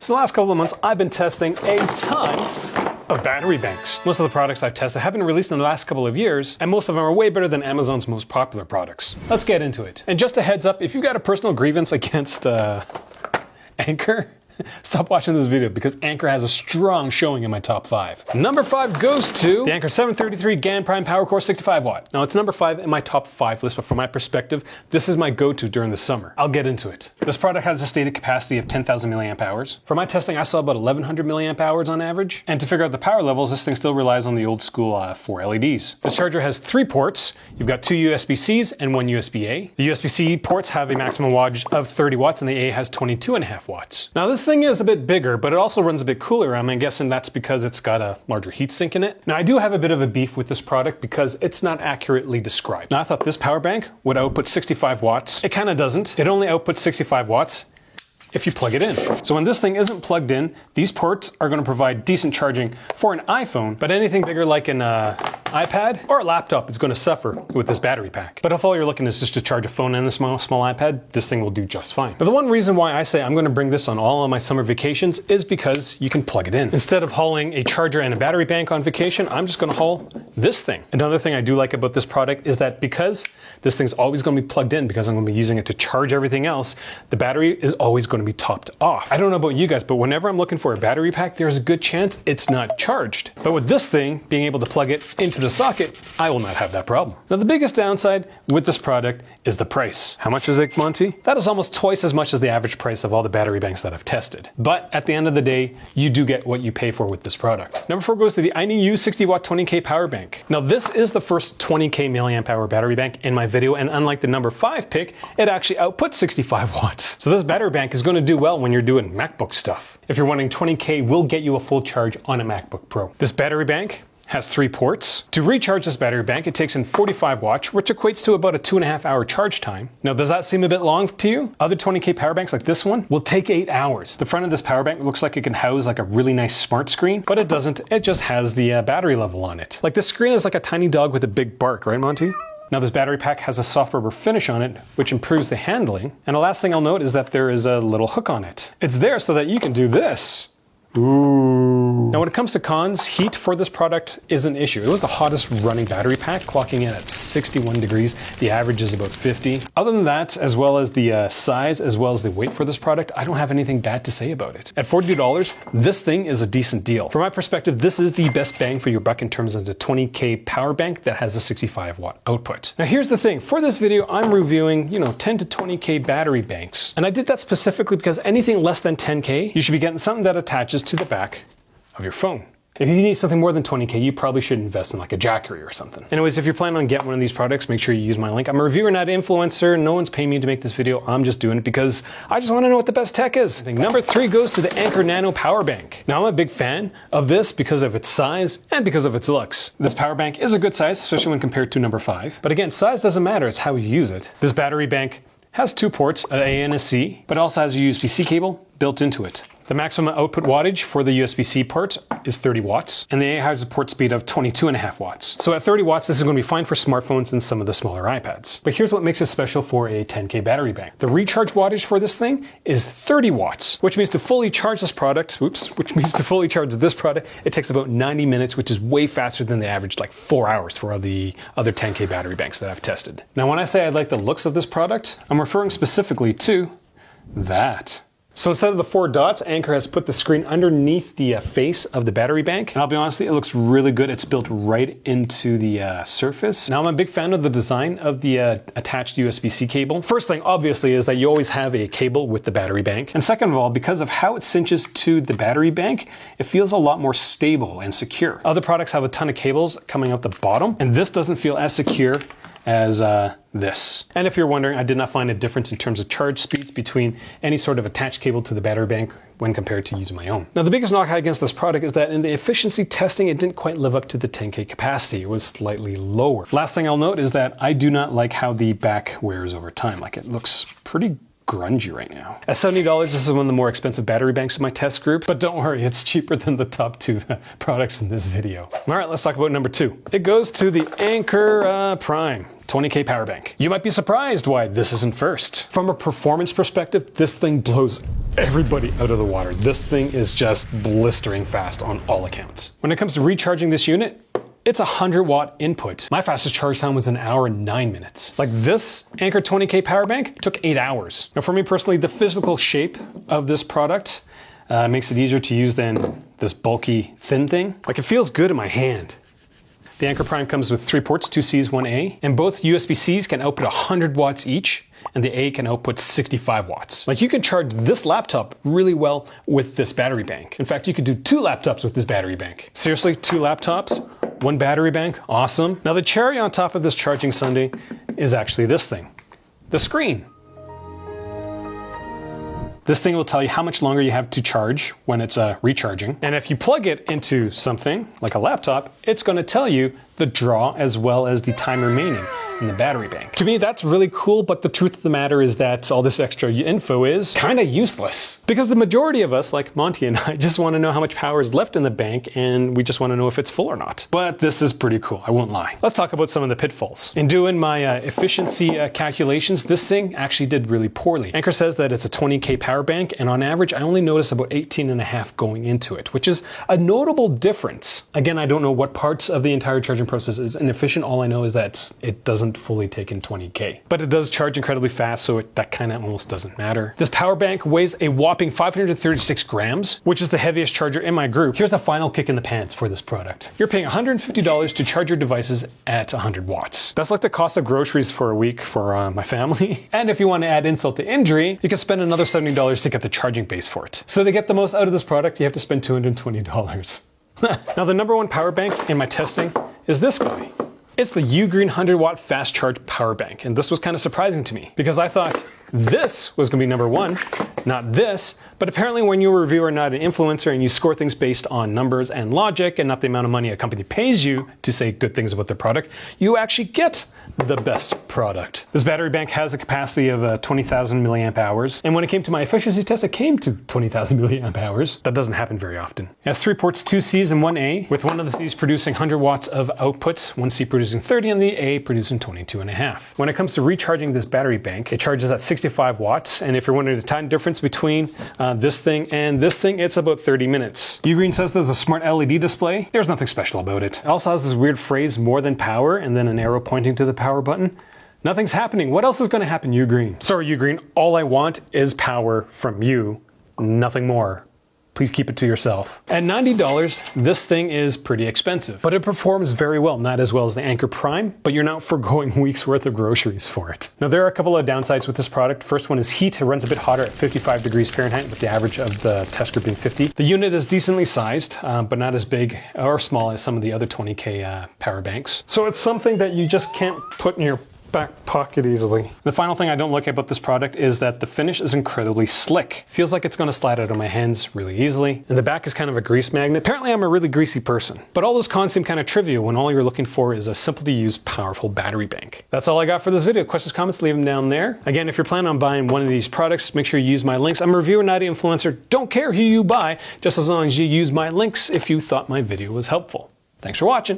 So the last couple of months, I've been testing a ton of battery banks. Most of the products I've tested have been released in the last couple of years, and most of them are way better than Amazon's most popular products. Let's get into it. And just a heads up, if you've got a personal grievance against Anker, stop watching this video because Anker has a strong showing in my top 5. Number 5 goes to the Anker 733 GaN Prime PowerCore 65 watt. Now it's number 5 in my top 5 list, but from my perspective, this is my go-to during the summer. I'll get into it. This product has a stated capacity of 10,000 milliamp hours. For my testing, I saw about 1,100 milliamp hours on average. And to figure out the power levels, this thing still relies on the old school 4 LEDs. This charger has 3 ports. You've got 2 USB-Cs and 1 USB-A. The USB-C ports have a maximum wattage of 30 watts and the A has 22.5 watts. Now this thing is a bit bigger, but it also runs a bit cooler. I'm guessing that's because it's got a larger heatsink in it. Now I do have a bit of a beef with this product because it's not accurately described. Now I thought this power bank would output 65 watts. It kind of doesn't. It only outputs 65 watts if you plug it in. So when this thing isn't plugged in, these ports are going to provide decent charging for an iPhone, but anything bigger like an iPad or a laptop is going to suffer with this battery pack. But if all you're looking is just to charge a phone and a small iPad, this thing will do just fine. Now the one reason why I say I'm going to bring this on all of my summer vacations is because you can plug it in. Instead of hauling a charger and a battery bank on vacation, I'm just going to haul this thing. Another thing I do like about this product is that because this thing's always going to be plugged in, because I'm going to be using it to charge everything else, the battery is always going to be topped off. I don't know about you guys, but whenever I'm looking for a battery pack, there's a good chance it's not charged. But with this thing, being able to plug it into the socket, I will not have that problem. Now the biggest downside with this product is the price. How much is it, Monty? That is almost twice as much as the average price of all the battery banks that I've tested. But at the end of the day, you do get what you pay for with this product. Number 4 goes to the INEO 60 watt 20K power bank. Now this is the first 20K milliamp hour battery bank in my video, and unlike the number 5 pick, it actually outputs 65 watts. So this battery bank is going to do well when you're doing MacBook stuff. If you're wanting 20K, will get you a full charge on a MacBook Pro. This battery bank has 3 ports. To recharge this battery bank, it takes in 45 watts, which equates to about a 2.5 hour charge time. Now, does that seem a bit long to you? Other 20K power banks like this one will take 8 hours. The front of this power bank looks like it can house like a really nice smart screen, but it doesn't. It just has the battery level on it. Like this screen is like a tiny dog with a big bark, right, Monty? Now this battery pack has a soft rubber finish on it, which improves the handling. And the last thing I'll note is that there is a little hook on it. It's there so that you can do this. Ooh. Now when it comes to cons, heat for this product is an issue. It was the hottest running battery pack, clocking in at 61 degrees. The average is about 50. Other than that, as well as the size, as well as the weight for this product, I don't have anything bad to say about it. At $42, this thing is a decent deal. From my perspective, this is the best bang for your buck in terms of the 20K power bank that has a 65 watt output. Now here's the thing, for this video, I'm reviewing, 10 to 20K battery banks. And I did that specifically because anything less than 10K, you should be getting something that attaches to the back of your phone. If you need something more than 20K, you probably should invest in like a Jackery or something. Anyways, if you're planning on getting one of these products, make sure you use my link. I'm a reviewer, not an influencer. No one's paying me to make this video. I'm just doing it because I just want to know what the best tech is. I think number 3 goes to the Anker Nano Power Bank. Now I'm a big fan of this because of its size and because of its looks. This power bank is a good size, especially when compared to number 5. But again, size doesn't matter, it's how you use it. This battery bank has 2 ports, an A and a C, but also has a USB-C cable built into it. The maximum output wattage for the USB-C port is 30 watts, and the A has a port speed of 22.5 watts. So at 30 watts, this is going to be fine for smartphones and some of the smaller iPads. But here's what makes it special for a 10K battery bank. The recharge wattage for this thing is 30 watts, which means to fully charge this product, it takes about 90 minutes, which is way faster than the average like 4 hours for the other 10K battery banks that I've tested. Now, when I say I like the looks of this product, I'm referring specifically to that. So instead of the 4 dots, Anker has put the screen underneath the face of the battery bank. And I'll be honest with you, it looks really good. It's built right into the surface. Now I'm a big fan of the design of the attached USB-C cable. First thing, obviously, is that you always have a cable with the battery bank. And second of all, because of how it cinches to the battery bank, it feels a lot more stable and secure. Other products have a ton of cables coming out the bottom, and this doesn't feel as secure as this. And if you're wondering, I did not find a difference in terms of charge speeds between any sort of attached cable to the battery bank when compared to using my own. Now the biggest knock against this product is that in the efficiency testing, it didn't quite live up to the 10K capacity. It was slightly lower. Last thing I'll note is that I do not like how the back wears over time. Like, it looks pretty grungy right now. At $70, this is one of the more expensive battery banks in my test group, but don't worry, it's cheaper than the top 2 products in this video. All right, let's talk about number 2. It goes to the Anker Prime 20K power bank. You might be surprised why this isn't first. From a performance perspective, this thing blows everybody out of the water. This thing is just blistering fast on all accounts. When it comes to recharging this unit, it's a 100-watt input. My fastest charge time was 1 hour and 9 minutes. Like this Anker 20K power bank took 8 hours. Now for me personally, the physical shape of this product makes it easier to use than this bulky, thin thing. Like it feels good in my hand. The Anker Prime comes with 3 ports, 2 Cs, 1 A, and both USB-Cs can output 100 watts each, and the A can output 65 watts. Like you can charge this laptop really well with this battery bank. In fact, you could do 2 laptops with this battery bank. Seriously, 2 laptops, 1 battery bank, awesome. Now the cherry on top of this charging sundae is actually this thing, the screen. This thing will tell you how much longer you have to charge when it's recharging. And if you plug it into something like a laptop, it's going to tell you the draw as well as the time remaining in the battery bank. To me, that's really cool, but the truth of the matter is that all this extra info is kind of useless. Because the majority of us, like Monty and I, just want to know how much power is left in the bank, and we just want to know if it's full or not. But this is pretty cool, I won't lie. Let's talk about some of the pitfalls. In doing my efficiency calculations, this thing actually did really poorly. Anker says that it's a 20K power bank, and on average, I only noticed about 18.5 going into it, which is a notable difference. Again, I don't know what parts of the entire charging process is inefficient. All I know is that it doesn't fully take in 20K. But it does charge incredibly fast, so that kind of almost doesn't matter. This power bank weighs a whopping 536 grams, which is the heaviest charger in my group. Here's the final kick in the pants for this product. You're paying $150 to charge your devices at 100 watts. That's like the cost of groceries for a week for my family. And if you want to add insult to injury, you can spend another $70 to get the charging base for it. So to get the most out of this product, you have to spend $220. Now the number 1 power bank in my testing is this guy. It's the Ugreen 100-watt fast charge power bank, and this was kind of surprising to me because I thought this was going to be number 1, not this. But apparently when you're a reviewer, not an influencer, and you score things based on numbers and logic and not the amount of money a company pays you to say good things about their product, you actually get the best product. This battery bank has a capacity of 20,000 milliamp hours, and when it came to my efficiency test, it came to 20,000 milliamp hours. That doesn't happen very often. It has 3 ports, 2 Cs and 1 A, with one of the Cs producing 100 watts of output, 1 C producing 30, and the A producing 22.5. When it comes to recharging this battery bank, it charges at 65 watts, and if you're wondering the time difference between this thing and this thing, it's about 30 minutes. Ugreen says there's a smart LED display. There's nothing special about it. It also has this weird phrase, more than power, and then an arrow pointing to the power button. Nothing's happening. What else is going to happen, Ugreen? Sorry, Ugreen, all I want is power from you, nothing more. Please keep it to yourself. At $90, this thing is pretty expensive, but it performs very well. Not as well as the Anker Prime, but you're not foregoing weeks worth of groceries for it. Now there are a couple of downsides with this product. First one is heat. It runs a bit hotter at 55 degrees Fahrenheit, with the average of the test group being 50. The unit is decently sized, but not as big or small as some of the other 20K power banks. So it's something that you just can't put in your back pocket easily. The final thing I don't like about this product is that the finish is incredibly slick. Feels like it's going to slide out of my hands really easily. And the back is kind of a grease magnet. Apparently I'm a really greasy person. But all those cons seem kind of trivial when all you're looking for is a simple to use, powerful battery bank. That's all I got for this video. Questions, comments, leave them down there. Again, if you're planning on buying one of these products, make sure you use my links. I'm a reviewer, not an influencer. Don't care who you buy, just as long as you use my links if you thought my video was helpful. Thanks for watching.